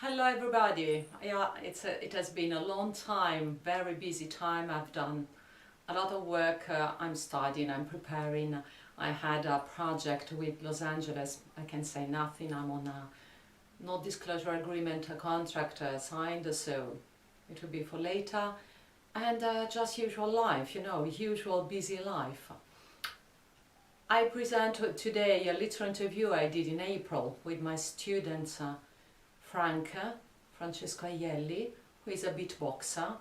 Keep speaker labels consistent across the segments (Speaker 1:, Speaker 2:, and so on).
Speaker 1: Hello everybody. Yeah, it has been a long time, very busy time. I've done a lot of work. I'm studying, I'm preparing. I had a project with Los Angeles. I can say nothing. I'm on a no disclosure agreement, a contract signed, so it will be for later. And just usual life, usual busy life. I present today a little interview I did in April with my student Francesco, who is a beatboxer,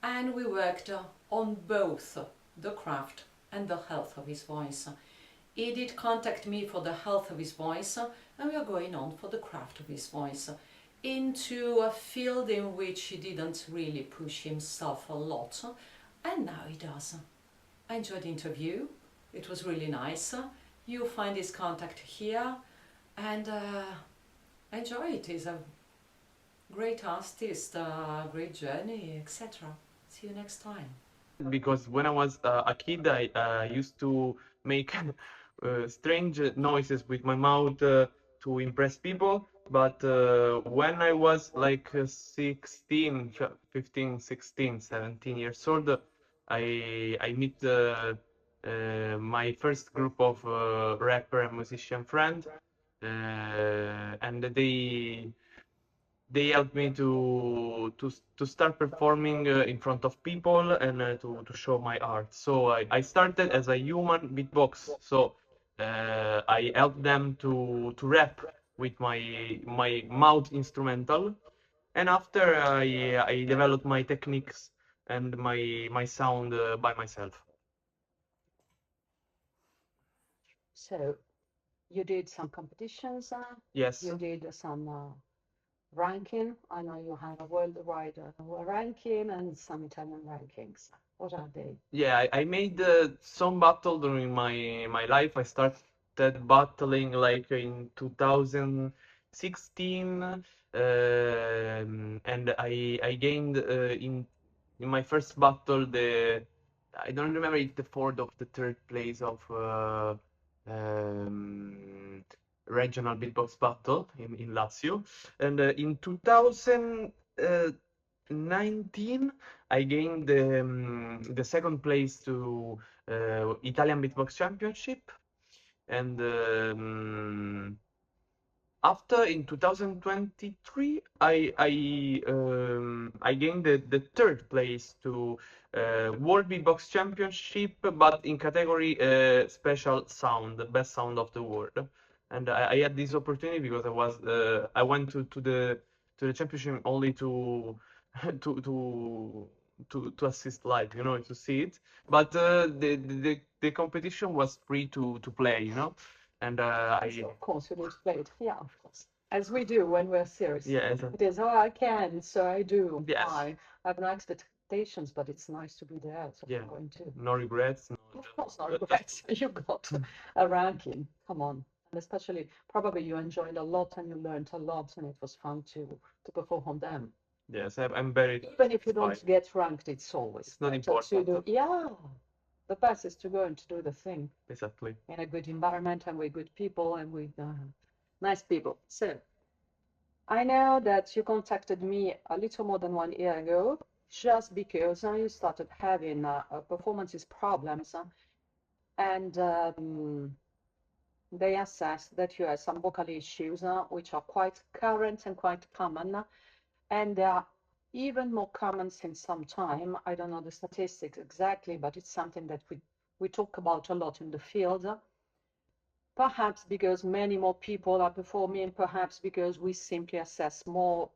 Speaker 1: and we worked on both the craft and the health of his voice. He did contact me for the health of his voice, and we are going on for the craft of his voice, into a field in which he didn't really push himself a lot, and now he does. I enjoyed the interview. It was really nice. You'll find his contact here, and enjoy it. He's a great artist, great journey, etc. See you next time.
Speaker 2: Because when I was a kid, I used to make strange noises with my mouth to impress people. But when I was like 16, 15, 16, 17 years old, I meet my first group of rapper and musician friends, and they helped me to start performing in front of people and to show my art. So I started as a human beatbox. So I helped them to rap with my mouth instrumental, and after I developed my techniques and my sound by myself.
Speaker 3: So you did some competitions,
Speaker 2: Yes.
Speaker 3: you did some ranking. I know you have a worldwide ranking and some Italian rankings. What are they?
Speaker 2: Yeah, I made some battle during my life. I started battling like in 2016, and I gained in my first battle I don't remember if the fourth or the third place of um, regional beatbox battle in Lazio, and in 2019 I gained the second place to Italian Beatbox Championship, and after in 2023 I gained the third place to World Beatbox Championship, but in category special sound, the best sound of the world. And I had this opportunity because I went to the championship only to to to to assist live, to see it. But the competition was free to play, and
Speaker 3: Of course, you need to play it. Yeah, of course. As we do when we're serious.
Speaker 2: yeah,
Speaker 3: It is, oh, I can, so I do.
Speaker 2: Yes.
Speaker 3: I have no expectations, but it's nice to be there, so
Speaker 2: Yeah.
Speaker 3: I'm going to.
Speaker 2: No regrets.
Speaker 3: Of course, no regrets. You got a ranking. Come on. And especially, probably you enjoyed a lot and you learned a lot, and it was fun to perform on them.
Speaker 2: Yes, I'm very
Speaker 3: Even if you don't
Speaker 2: satisfied.
Speaker 3: get ranked, it's always
Speaker 2: It's not
Speaker 3: better
Speaker 2: important.
Speaker 3: to do. Yeah, the best is to go and to do the thing
Speaker 2: Exactly.
Speaker 3: in a good environment and with good people and with nice people. So I know that you contacted me a little more than 1 year ago, just because you started having performances problems, and they assessed that you have some vocal issues, which are quite current and quite common, and they are even more common since some time. I don't know the statistics exactly, but it's something that we talk about a lot in the field. Perhaps because many more people are performing, perhaps because we simply assess more.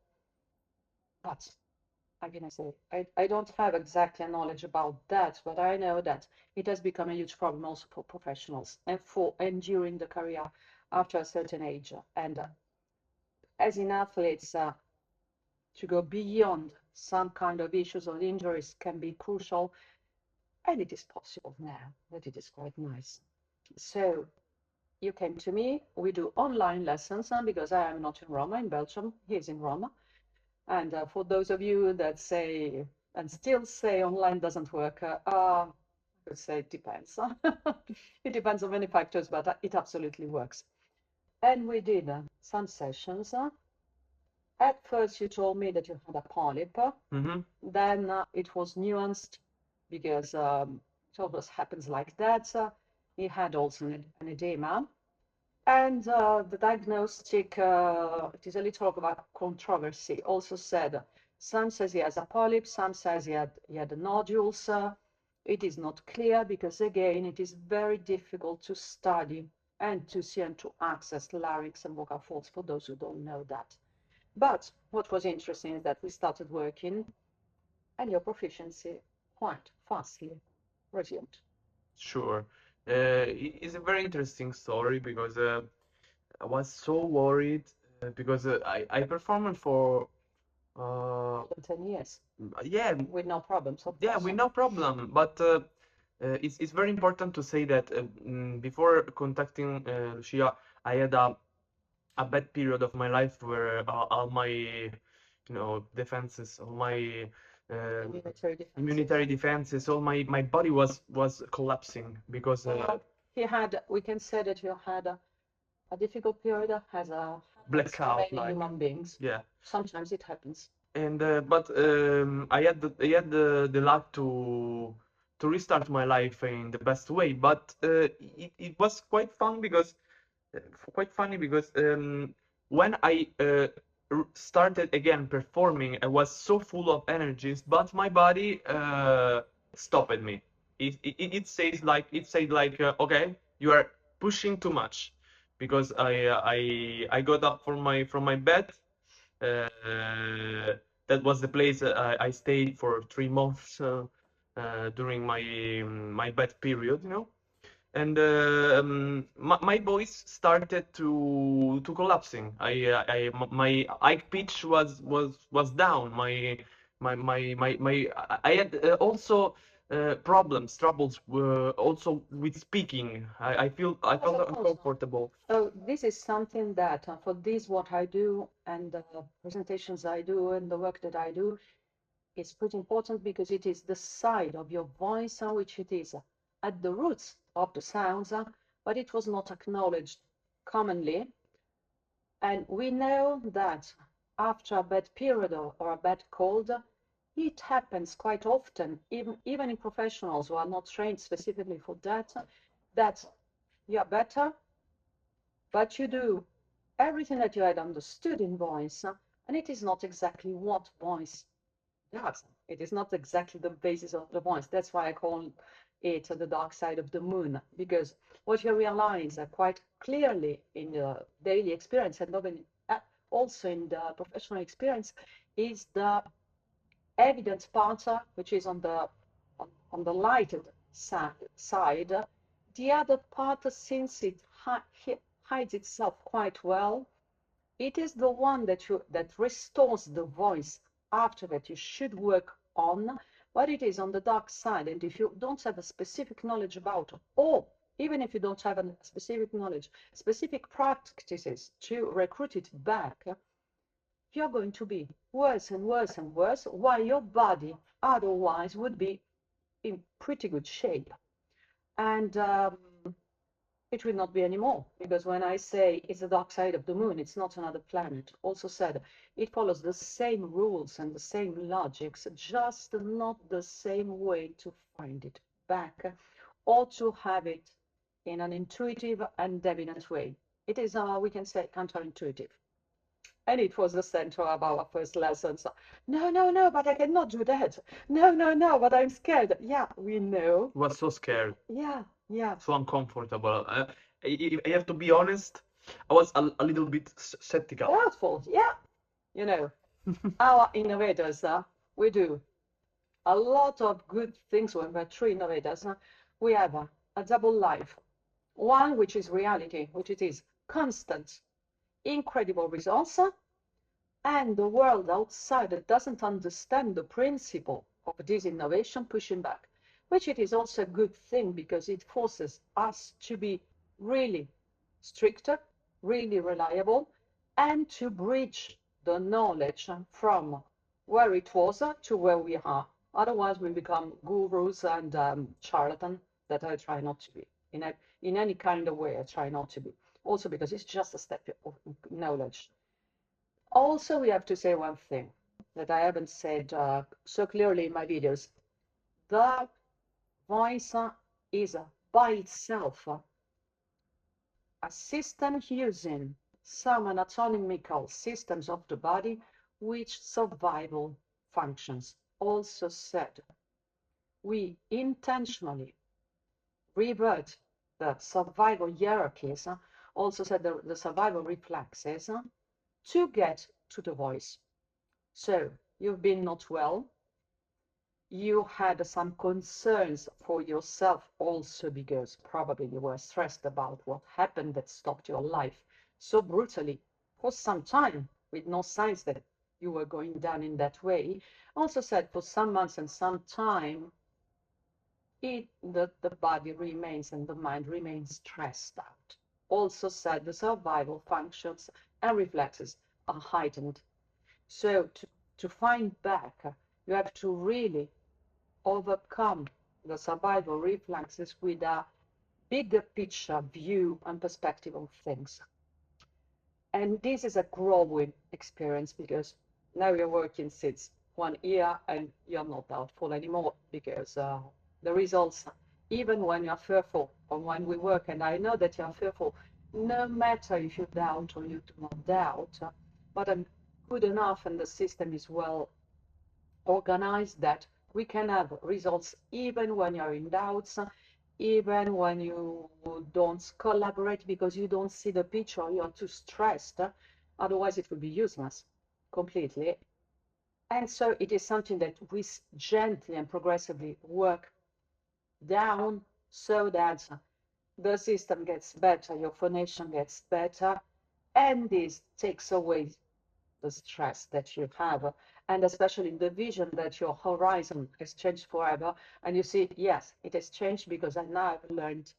Speaker 3: But how can I say? I don't have exactly knowledge about that, but I know that it has become a huge problem also for professionals and during the career after a certain age. And as in athletes, to go beyond some kind of issues or injuries can be crucial, and it is possible now that it is quite nice. So you came to me, we do online lessons, because I am not in Rome, in Belgium, he's in Rome. And for those of you that say, and still say online doesn't work, I would say it depends. It depends on many factors, but it absolutely works. And we did some sessions, At first, you told me that you had a polyp.
Speaker 2: Mm-hmm.
Speaker 3: Then it was nuanced because it always happens like that. He had also an edema. And the diagnostic, it is a little about controversy, also said, some says he has a polyp, some says he had nodules. It is not clear because, again, it is very difficult to study and to see and to access larynx and vocal folds for those who don't know that. But what was interesting is that we started working and your proficiency quite fastly resumed.
Speaker 2: Sure. It's a very interesting story because I was so worried because I performed for
Speaker 3: More than 10 years
Speaker 2: yeah,
Speaker 3: with no problems, of
Speaker 2: yeah,
Speaker 3: course.
Speaker 2: with no problem. But it's very important to say that before contacting Lucia, I had a bad period of my life where all my, defenses, all my
Speaker 3: Immunitary defenses.
Speaker 2: immunitary defenses, all my body was collapsing because
Speaker 3: He had, we can say that you had a difficult period as a
Speaker 2: blackout,
Speaker 3: many
Speaker 2: like,
Speaker 3: human beings.
Speaker 2: yeah.
Speaker 3: Sometimes it happens.
Speaker 2: And but I had the luck to restart my life in the best way. But it was quite fun because quite funny because when I started again performing, I was so full of energies, but my body stopped me. It said like okay, you are pushing too much, because I got up from my bed. That was the place I stayed for 3 months during my bed period, and my voice started to collapsing. My high pitch was down. I had also troubles also with speaking. I felt uncomfortable.
Speaker 3: So this is something that for this what I do and the presentations I do and the work that I do is pretty important because it is the side of your voice which it is at the roots of the sounds, but it was not acknowledged commonly. And we know that after a bad period or a bad cold, it happens quite often, even in professionals who are not trained specifically for that, that you are better, but you do everything that you had understood in voice, and it is not exactly what voice does. It is not exactly the basis of the voice. That's why I call it the dark side of the moon, because what you realize quite clearly in the daily experience and also in the professional experience is the evident part, which is on the lighted side. The other part, since it hides itself quite well, it is the one that restores the voice after that you should work on, but it is on the dark side. And if you don't have a specific knowledge about, or even if you don't have a specific knowledge, specific practices to recruit it back, you're going to be worse and worse and worse, while your body otherwise would be in pretty good shape. And it will not be anymore, because when I say it's the dark side of the moon, it's not another planet. Also said, it follows the same rules and the same logics, just not the same way to find it back or to have it in an intuitive and evident way. It is, we can say, counterintuitive. And it was the center of our first lessons. No, but I cannot do that. No, but I'm scared. Yeah, we know.
Speaker 2: Was so scared.
Speaker 3: Yeah.
Speaker 2: So uncomfortable. I have to be honest, I was a little bit skeptical.
Speaker 3: Doubtful, yeah. Our innovators, we do a lot of good things when we're true innovators. We have a double life. One, which is reality, which it is constant, incredible results, and the world outside that doesn't understand the principle of this innovation pushing back, which it is also a good thing because it forces us to be really stricter, really reliable, and to bridge the knowledge from where it was to where we are. Otherwise, we become gurus and charlatans that I try not to be. In any kind of way, I try not to be. Also because it's just a step of knowledge. Also, we have to say one thing that I haven't said so clearly in my videos. The voice is by itself a system using some anatomical systems of the body which survival functions. Also said, we intentionally revert the survival hierarchies, also said the survival reflexes, to get to the voice. So you've been not well, you had some concerns for yourself also because probably you were stressed about what happened that stopped your life so brutally for some time with no signs that you were going down in that way. Also said for some months and some time, the body remains and the mind remains stressed out. Also said the survival functions and reflexes are heightened. So to find back, you have to really overcome the survival reflexes with a bigger picture view and perspective of things. And this is a growing experience because now you're working since 1 year and you're not doubtful anymore because the results, even when you're fearful or when we work, and I know that you're fearful, no matter if you doubt or you do not doubt, but I'm good enough and the system is well organized that we can have results even when you're in doubts, even when you don't collaborate because you don't see the picture, you're too stressed, otherwise it would be useless completely. And so it is something that we gently and progressively work down so that the system gets better, your phonation gets better, and this takes away the stress that you have, and especially the vision that your horizon has changed forever. And you see, yes, it has changed because I now have learned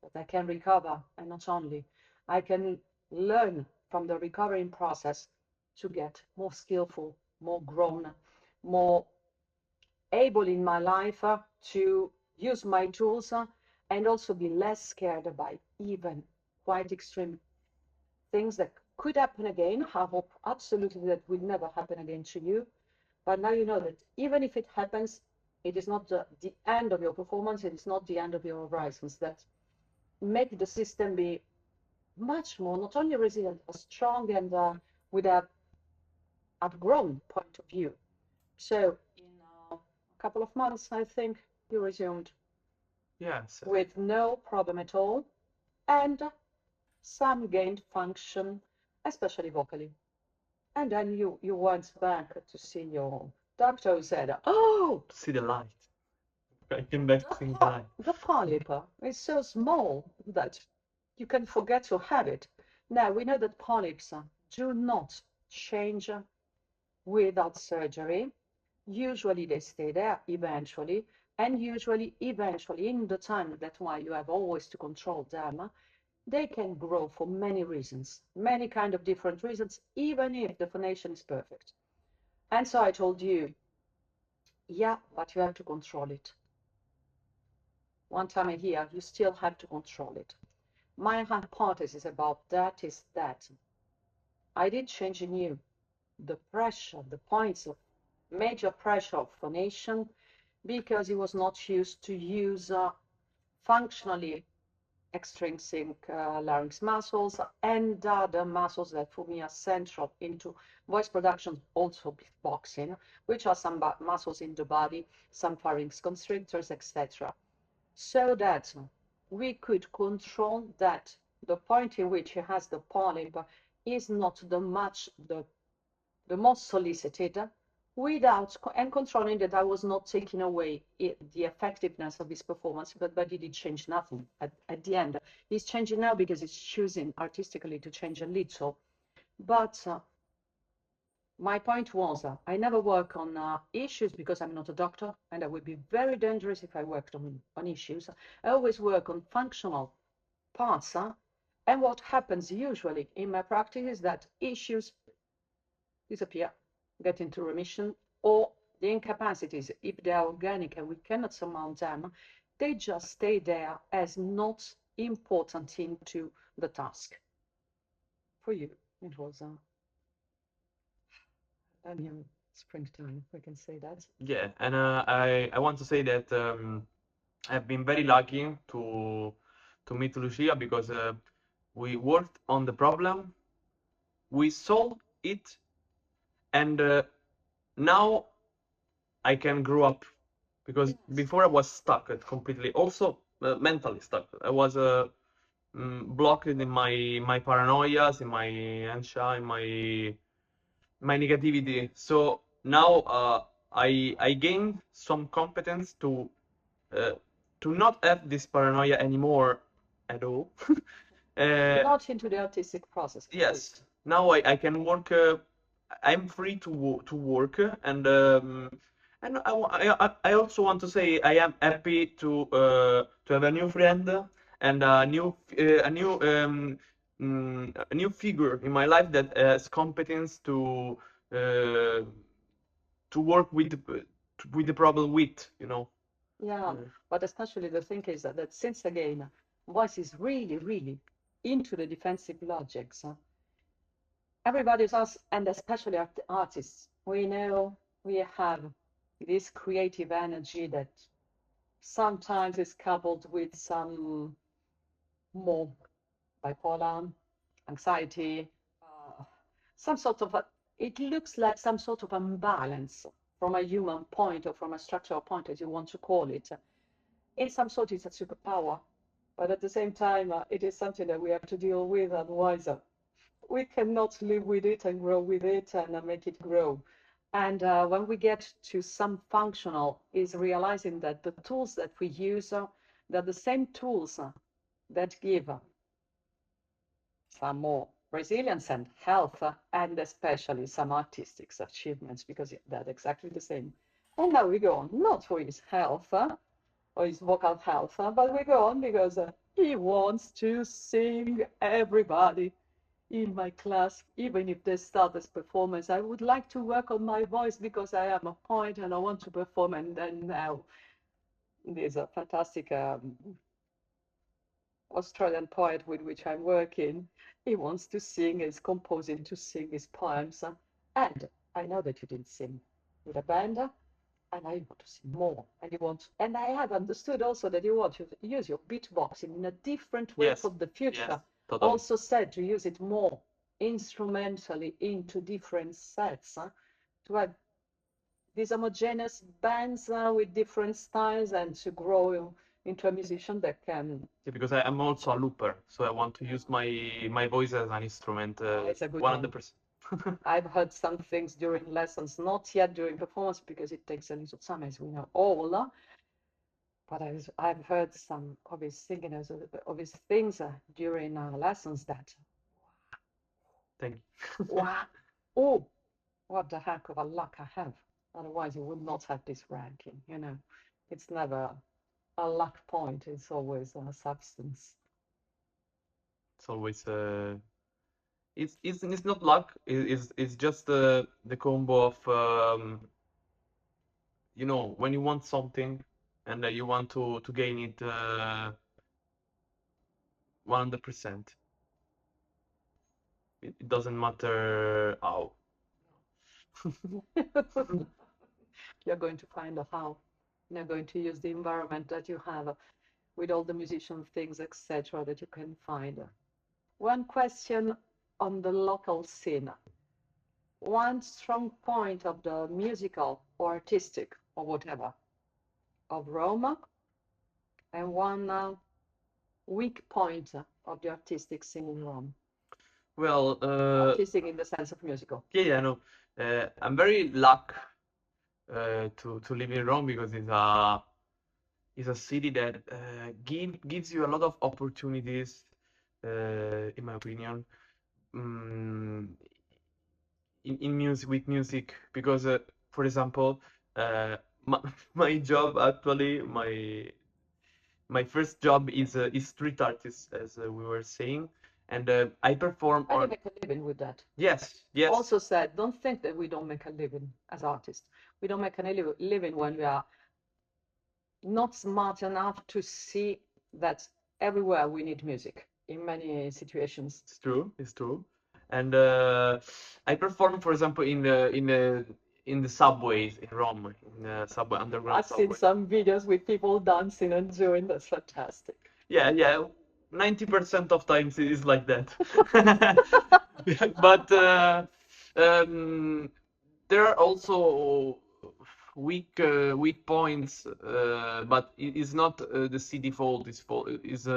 Speaker 3: that I can recover, and not only, I can learn from the recovering process to get more skillful, more grown, more able in my life to use my tools and also be less scared by even quite extreme things that could happen again. I hope absolutely that will never happen again to you. But now you know that even if it happens, it is not the end of your performance, it is not the end of your horizons. That make the system be much more, not only resilient, but strong and with a outgrown point of view. So in a couple of months, I think you resumed
Speaker 2: Yes.
Speaker 3: with no problem at all, and some gained function, especially vocally. And then you went back to see your doctor who said, oh,
Speaker 2: See the light. I came back to see the light.
Speaker 3: the polyp is so small that you can forget to have it. Now, we know that polyps do not change without surgery. Usually they stay there eventually, and usually eventually in the time, that's why you have always to control them, they can grow for many reasons, many kind of different reasons, even if the phonation is perfect. And so I told you, yeah, but you have to control it. One time a year, you still have to control it. My hypothesis about that is that I did change in you the pressure, the points of major pressure of phonation, because he was not used to use functionally extrinsic larynx muscles and other muscles that for me are central into voice production, also beatboxing, which are some muscles in the body, some pharynx constrictors, etc. So that we could control that the point in which he has the polyp is not the most solicited, without and controlling that I was not taking away the effectiveness of his performance, but he did change nothing at the end. He's changing now because he's choosing artistically to change a little. But my point was, I never work on issues because I'm not a doctor, and I would be very dangerous if I worked on issues. I always work on functional parts, and what happens usually in my practice is that issues disappear, get into remission, or the incapacities, if they are organic and we cannot surmount them, they just stay there as not important into the task. For you, it was I mean, springtime, we can say that.
Speaker 2: Yeah, and I want to say that I've been very lucky to meet Lucia because we worked on the problem, we solved it, and now I can grow up because
Speaker 3: Yes.
Speaker 2: before I was stuck completely, also mentally stuck. I was blocked in my paranoias, in my ansia, in my negativity. So now I gained some competence uh, to not have this paranoia anymore at all.
Speaker 3: Not into the artistic process, at
Speaker 2: Yes,
Speaker 3: least.
Speaker 2: now I can work. I'm free to work, and I also want to say I am happy to have a new friend and a new figure in my life that has competence uh, to work with the problem with, you know.
Speaker 3: Yeah, but especially the thing is that since again, voice is really, really into the defensive logics. Everybody's us, and especially artists, we know we have this creative energy that sometimes is coupled with some more bipolar, anxiety, some sort of it looks like some sort of imbalance from a human point or from a structural point, as you want to call it. In some sort, it's a superpower, but at the same time, it is something that we have to deal with. Otherwise, we cannot live with it and grow with it and make it grow. And when we get to some functional, is realizing that the tools that we use, they're the same tools that give some more resilience and health, and especially some artistic achievements, because they're exactly the same. And now we go on, not for his health or his vocal health, but we go on because he wants to sing. Everybody in my class, even if they start as performers, I would like to work on my voice because I am a point and I want to perform. And then now there's a fantastic Australian poet with which I'm working. He wants to sing, is composing to sing his poems. And I know that you didn't sing with a band, and I want to sing more. And you want, and I have understood also that you want to use your beatboxing in a different way
Speaker 2: Yes,
Speaker 3: for the
Speaker 2: yes,
Speaker 3: future.
Speaker 2: totally.
Speaker 3: Also said to use it more instrumentally into different sets, to have these homogeneous bands with different styles and to grow into a musician that can.
Speaker 2: Yeah, because I'm also a looper, so I want to use my voice as an instrument,
Speaker 3: It's a good one.
Speaker 2: 100%.
Speaker 3: I've heard some things during lessons, not yet during performance because it takes a little time, as we know all. But I've heard some of his singing, of his things during lessons that,
Speaker 2: Thank you.
Speaker 3: wow, oh, what the heck of a luck I have. Otherwise, you would not have this ranking, you know. It's never a luck point, it's always a substance.
Speaker 2: It's always it's not luck. It's just the combo of you know, when you want something and you want to gain it 100%. It doesn't matter how.
Speaker 3: You're going to find a how. You're going to use the environment that you have with all the musician things, etc., that you can find. One question on the local scene. One strong point of the musical or artistic or whatever of Roma, and one weak point of the artistic scene in Rome.
Speaker 2: Well,
Speaker 3: Artistic in the sense of musical.
Speaker 2: yeah, no. I'm very lucky to live in Rome because it's a city that gives you a lot of opportunities, in my opinion, mm, in music with music. Because, for example, my, my job actually, my first job is street artist, as we were saying, and I perform
Speaker 3: And you
Speaker 2: on.
Speaker 3: make a living with that.
Speaker 2: Yes, yes.
Speaker 3: Also said, don't think that we don't make a living as artists. We don't make a living when we are not smart enough to see that everywhere we need music in many situations.
Speaker 2: It's true, it's true. And I performed, for example, in the subways in Rome, in the subway underground
Speaker 3: I've seen
Speaker 2: subway.
Speaker 3: some videos with people dancing and doing. That's fantastic.
Speaker 2: Yeah, yeah. 90% of times it is like that. But there are also weak points, but it is not the CD fault. It's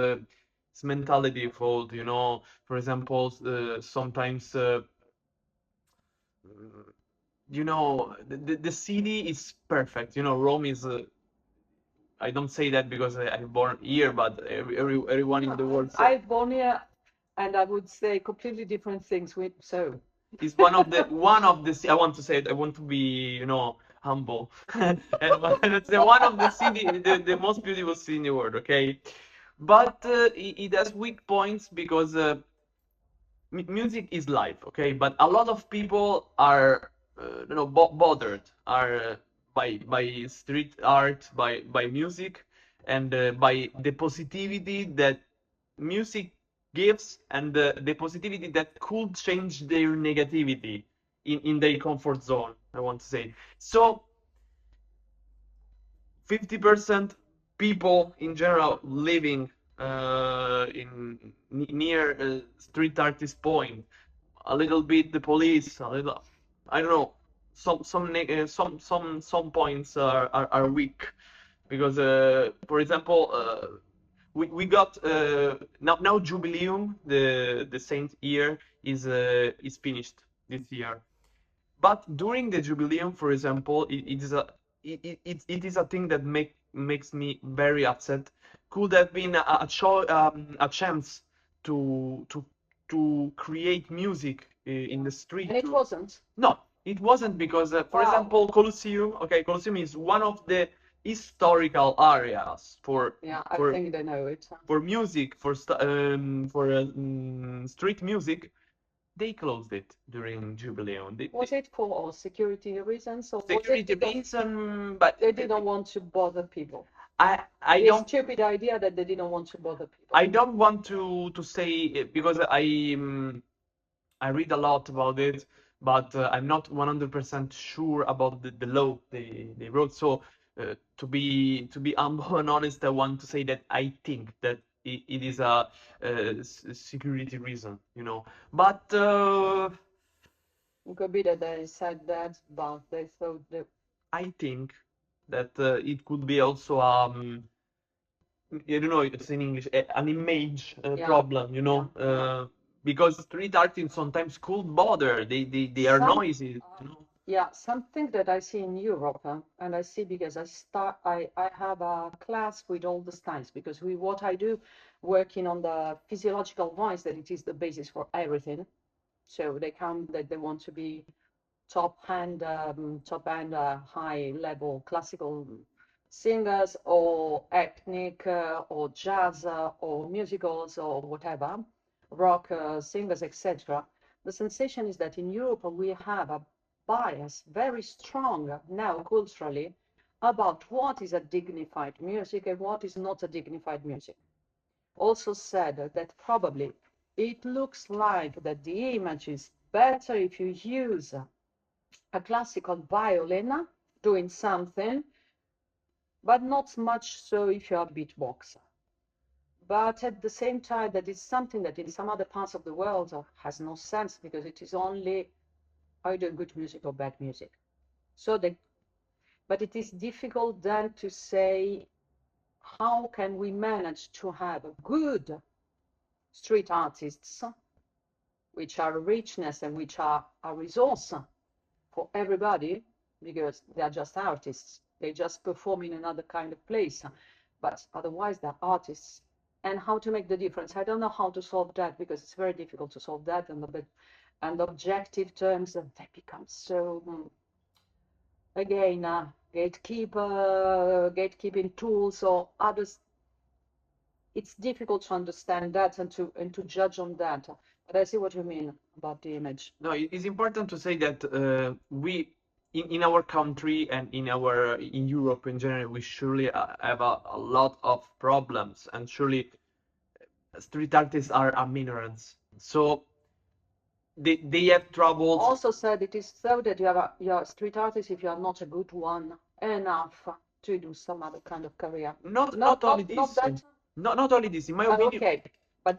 Speaker 2: mentality fault. You know, for example, sometimes you know the CD is perfect. You know, Rome is. I don't say that because I'm born here, but everyone in the world says.
Speaker 3: I've born here, and I would say completely different things. So
Speaker 2: Is one of the I want to say it, I want to be, you know, humble. And it's one of the city, the most beautiful city in the world, okay? But it has weak points because music is life, okay? But a lot of people are you know, bothered are by street art, by music, and by the positivity that music gives, and the positivity that could change their negativity in their comfort zone, I want to say. So 50% people in general living near street artist point, a little bit the police, a little, I don't know, some points are weak because for example we got now Jubileum, the Saint year is finished this year. But during the Jubileum, for example, it is a thing that makes me very upset. Could have been a chance to to to create music in the street.
Speaker 3: and it wasn't.
Speaker 2: No, it wasn't because, for
Speaker 3: Wow.
Speaker 2: example, Colosseum. Okay, Colosseum is one of the historical areas
Speaker 3: Yeah, I
Speaker 2: for
Speaker 3: think they know it.
Speaker 2: for music, for street music. They closed it during Jubileum.
Speaker 3: Was it for security reasons, or was it
Speaker 2: Security
Speaker 3: because
Speaker 2: reason, but
Speaker 3: they didn't want to bother people?
Speaker 2: I
Speaker 3: The
Speaker 2: don't
Speaker 3: stupid idea that they didn't want to bother people.
Speaker 2: I don't want to say it because I read a lot about it, but I'm not 100% sure about the law they wrote. So to be humble and honest, I want to say that I think that it is a security reason, you know. But
Speaker 3: It could be that they said that, but they thought that.
Speaker 2: I think that it could be also I don't know, it's in English, an image
Speaker 3: Yeah.
Speaker 2: problem, you know,
Speaker 3: Yeah.
Speaker 2: because street artists sometimes could bother. They are noisy, you know.
Speaker 3: Yeah, something that I see in Europe, and I see because I have a class with all the styles, because what I do, working on the physiological voice, that it is the basis for everything. So they come that they want to be top end, high level classical singers, or ethnic, or jazz, or musicals, or whatever, rock singers, etc. The sensation is that in Europe we have a bias very strong now culturally about what is a dignified music and what is not a dignified music. Also said that probably it looks like that the image is better if you use a classical violin doing something, but not much so if you're a beatboxer. But at the same time, that is something that in some other parts of the world has no sense, because it is only either good music or bad music. So but it is difficult then to say how can we manage to have good street artists, which are a richness and which are a resource for everybody, because they are just artists. They just perform in another kind of place, but otherwise they're artists. And how to make the difference? I don't know how to solve that, because it's very difficult to solve that, and objective terms, they become so, again, gatekeeping tools or others. It's difficult to understand that and to judge on that. But I see what you mean about the image.
Speaker 2: No, it's important to say that we in our country and in Europe in general, we surely have a lot of problems, and surely street artists are a minority. So they have troubles.
Speaker 3: Also said it is so that you're a street artist if you are not a good one enough to do some other kind of career.
Speaker 2: Not only this.
Speaker 3: Not that.
Speaker 2: Not only this. In my opinion.
Speaker 3: Okay, but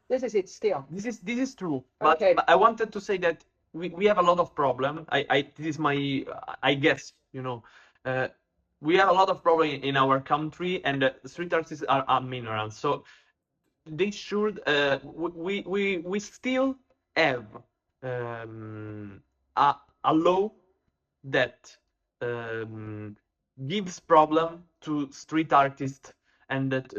Speaker 3: this is it still.
Speaker 2: This is true. But,
Speaker 3: Okay.
Speaker 2: but I wanted to say that we have a lot of problem. This is my I guess, you know, we have a lot of problem in our country, and street artists are minerals. So they should we still have a law that gives problem to street artists, and that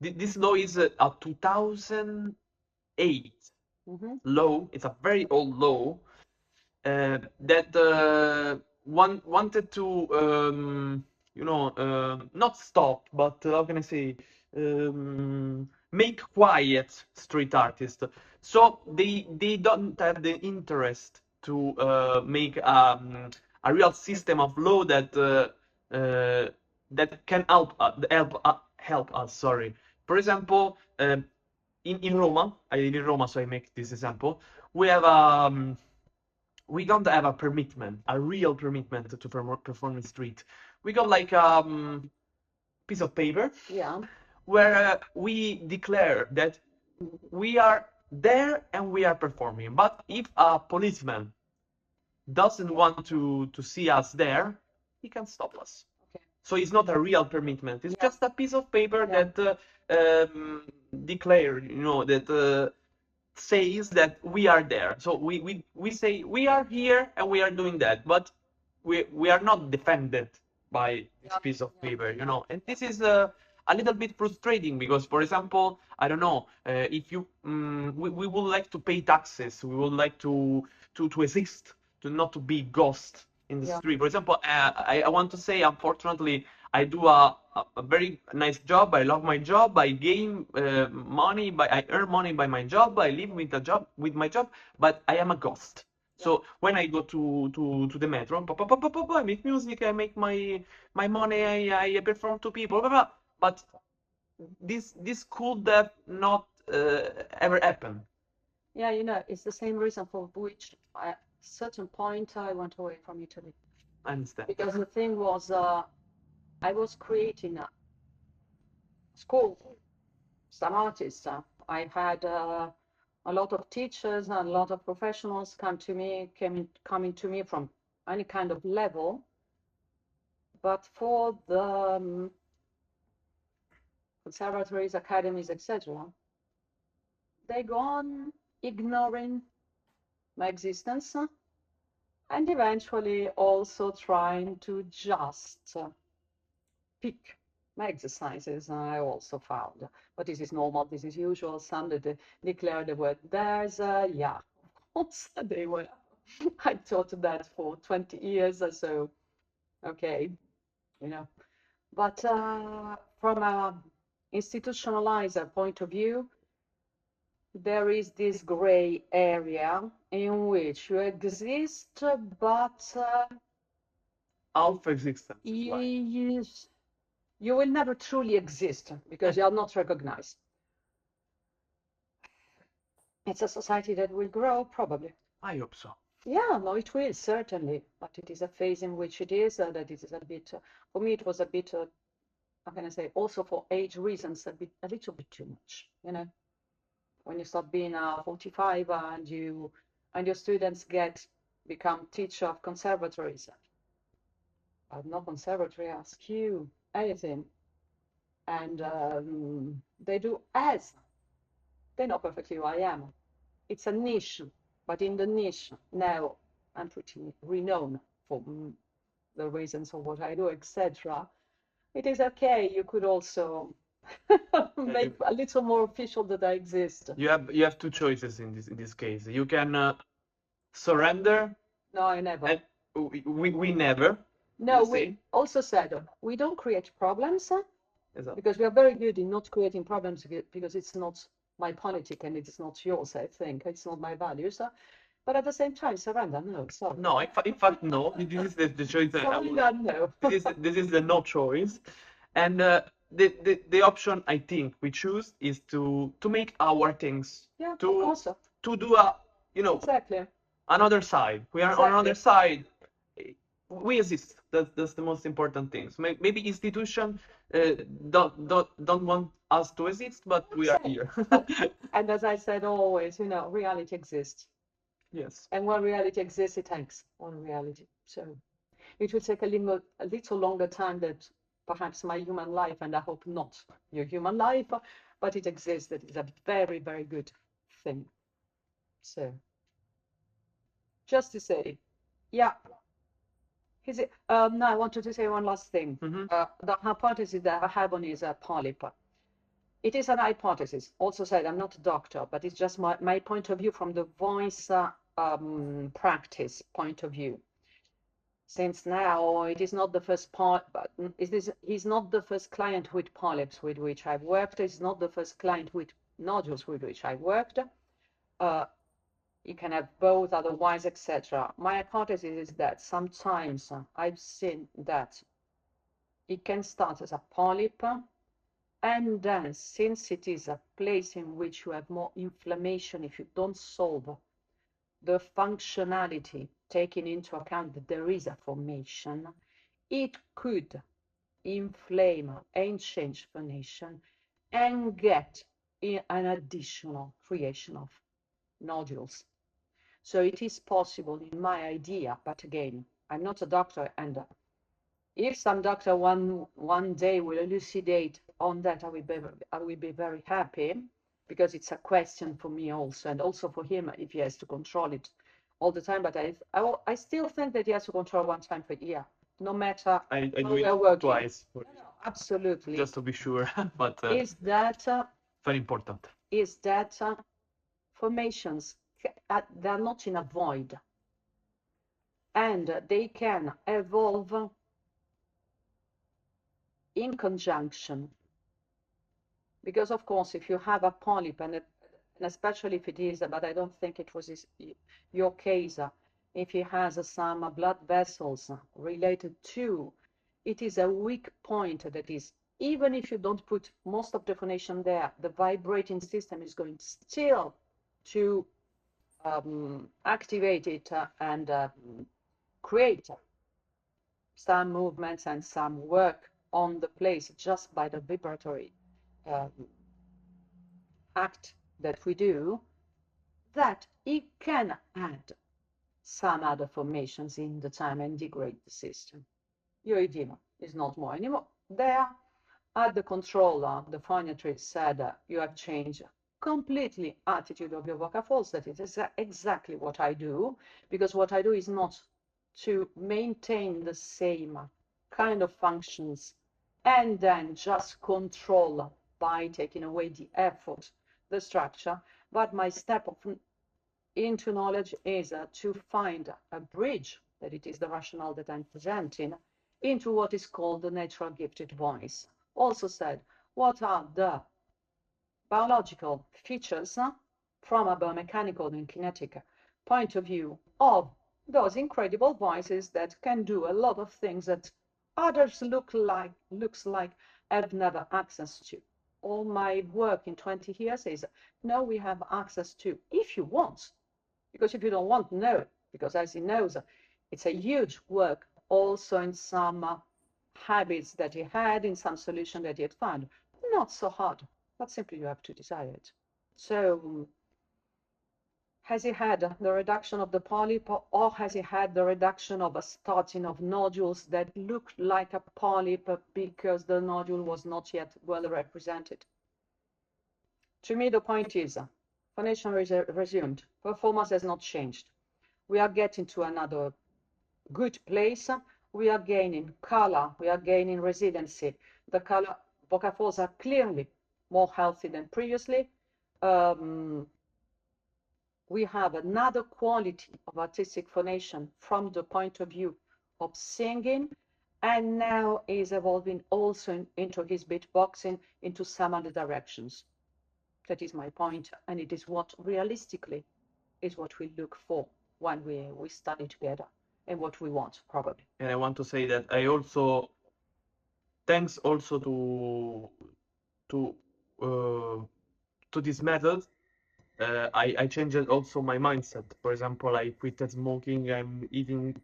Speaker 2: this law is a 2008 law. It's a very old law that wanted to you know, not stop, but how can I say, make quiet street artists. So they don't have the interest to make a real system of law that that can help us. Sorry. For example, in Roma, I live in Roma, so I make this example. We have we don't have a permitment, a real permitment to perform in the street. We got like piece of paper,
Speaker 3: Yeah.
Speaker 2: where we declare that we are there and we are performing. But if a policeman doesn't want to see us there, he can stop us.
Speaker 3: Okay.
Speaker 2: So it's not a real permitment. It's
Speaker 3: Yeah.
Speaker 2: just a piece of paper
Speaker 3: Yeah.
Speaker 2: that declare, you know, that says that we are there. So we say we are here and we are doing that, but we are not defended by this
Speaker 3: Yeah.
Speaker 2: piece of
Speaker 3: Yeah.
Speaker 2: paper, you know. And this is a little bit frustrating because, for example, I don't know, if you we would like to pay taxes, we would like to exist, to not to be ghost in the
Speaker 3: Yeah.
Speaker 2: street. For example, I want to say, unfortunately, I do a very nice job. I love my job. I gain money I earn money by my job. I live with my job, but I am a ghost. So when I go to the metro, I make music, I make my money, I perform to people, blah, blah, blah. But this could have not ever happen.
Speaker 3: Yeah, you know, it's the same reason for which at a certain point I went away from Italy.
Speaker 2: I understand.
Speaker 3: Because the thing was, I was creating a school, some artists. I had a lot of teachers and a lot of professionals coming to me from any kind of level. But for the conservatories, academies, etc., they go on ignoring my existence and eventually also trying to just pick my exercises. I also found, but this is normal, this is usual. Some that declare the word there's yeah, of course they were. I taught that for 20 years or so. Okay, you know, but from a institutionalizer point of view, there is this gray area in which you exist, but
Speaker 2: Half existence.
Speaker 3: you will never truly exist because you are not recognized. It's a society that will grow, probably.
Speaker 2: I hope so.
Speaker 3: Yeah, no, it will, certainly. But it is a phase in which it is, that it is a bit, for me, it was a bit, how can I say, also for age reasons, a little bit too much, you know? When you start being 45 and your students become teacher of conservatories, but no conservatory ask you anything, and they do as they know perfectly who I am. It's a niche, but in the niche now I'm pretty renowned for the reasons of what I do, etc. It is okay. You could also make a little more official that I exist.
Speaker 2: You have two choices in this case. You can surrender.
Speaker 3: No, I never.
Speaker 2: And we never.
Speaker 3: No,
Speaker 2: you
Speaker 3: we
Speaker 2: see?
Speaker 3: also said we don't create problems
Speaker 2: Exactly.
Speaker 3: because we are very good in not creating problems because it's not my politic and it is not yours. I think it's not my values. But at the same time, surrender. No, sorry.
Speaker 2: No, in fact, no. This is the choice.
Speaker 3: Surrender, no.
Speaker 2: This is the no choice, and the option I think we choose is to make our things,
Speaker 3: Yeah,
Speaker 2: to
Speaker 3: also.
Speaker 2: to do a,
Speaker 3: Exactly.
Speaker 2: another side. We are on another side. We exist. That's the most important thing. So maybe institution don't want us to exist, but we are here.
Speaker 3: And as I said always, reality exists.
Speaker 2: Yes.
Speaker 3: And when reality exists, it acts on reality. So it will take a little longer time than perhaps my human life, and I hope not your human life, but it exists. That is a very, very good thing. So just to say, yeah. Now I wanted to say one last thing. The hypothesis that I have on is a polyp. It is an hypothesis. Also said, I'm not a doctor, but it's just my point of view from the voice practice point of view. Since now it is not the first he's not the first client with polyps with which I've worked. He's not the first client with nodules with which I've worked. You can have both, otherwise, etc. My hypothesis is that sometimes I've seen that it can start as a polyp, and then since it is a place in which you have more inflammation, if you don't solve the functionality, taking into account that there is a formation, it could inflame and change phonation and get an additional creation of nodules. So it is possible in my idea, but again, I'm not a doctor, and if some doctor one day will elucidate on that, I will be very happy, because it's a question for me also, and also for him if he has to control it all the time. But I still think that he has to control one time per year, no matter
Speaker 2: I
Speaker 3: how
Speaker 2: do
Speaker 3: we are
Speaker 2: it
Speaker 3: working.
Speaker 2: twice,
Speaker 3: No, absolutely.
Speaker 2: just to be sure. But
Speaker 3: Is that
Speaker 2: very important.
Speaker 3: Is that formations, they're not in a void, and they can evolve in conjunction. Because of course, if you have a polyp, and especially if it is, but I don't think it was your case, if it has some blood vessels related to, it is a weak point that is, even if you don't put most of the phonation there, the vibrating system is going still to activate it and create some movements and some work on the place just by the vibratory act that we do, that it can add some other formations in the time and degrade the system. Your edema is not more anymore there. At the controller, the phoniatrist said you have changed completely attitude of your vocal folds. That is exactly what I do, because what I do is not to maintain the same kind of functions and then just control by taking away the effort, the structure, but my step into knowledge is to find a bridge, that it is the rationale that I'm presenting, into what is called the natural gifted voice. Also said, what are the biological features from a biomechanical and kinetic point of view of those incredible voices that can do a lot of things that others looks like have never access to. All my work in 20 years is, no, we have access to, if you want, because if you don't want, no, because as he knows, it's a huge work also in some habits that he had, in some solution that he had found. Not so hard, but simply you have to desire it. So has he had the reduction of the polyp, or has he had the reduction of a starting of nodules that looked like a polyp because the nodule was not yet well represented? To me, the point is, phonation resumed, performance has not changed. We are getting to another good place. We are gaining color, we are gaining resiliency. The color vocal folds are clearly more healthy than previously. We have another quality of artistic phonation from the point of view of singing, and now is evolving also into his beatboxing into some other directions. That is my point, and it is what realistically is what we look for when we study together, and what we want probably.
Speaker 2: And I want to say that I also, thanks also to this method, I changed also my mindset. For example, I quit smoking. I'm eating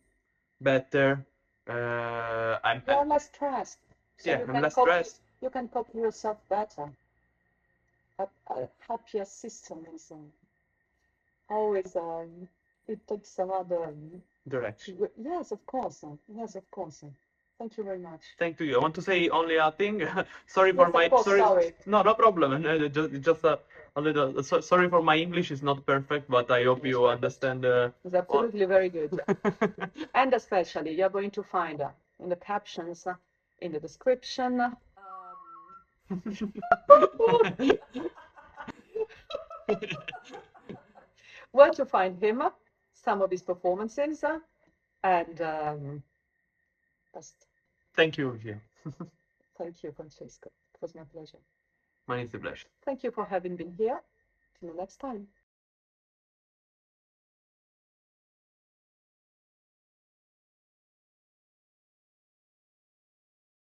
Speaker 2: better.
Speaker 3: You are less stressed, so
Speaker 2: Yeah,
Speaker 3: you
Speaker 2: I'm
Speaker 3: can
Speaker 2: less
Speaker 3: cope.
Speaker 2: stressed.
Speaker 3: You can cope yourself better. A happier system is always it takes another
Speaker 2: Direction.
Speaker 3: yes, of course. Yes, of course. Thank you very much.
Speaker 2: Thank you. I want to say only a thing. Sorry for
Speaker 3: Yes,
Speaker 2: my
Speaker 3: of course, sorry.
Speaker 2: No, no problem. Just a little. Sorry for my English is not perfect, but I hope you understand.
Speaker 3: It's absolutely very good. And especially, you're going to find in the captions, in the description, where to find him, some of his performances, and just
Speaker 2: Thank you, Gia.
Speaker 3: thank you, Francesco. It was my pleasure.
Speaker 2: Mine is a pleasure.
Speaker 3: Thank you for having been here. Till next time.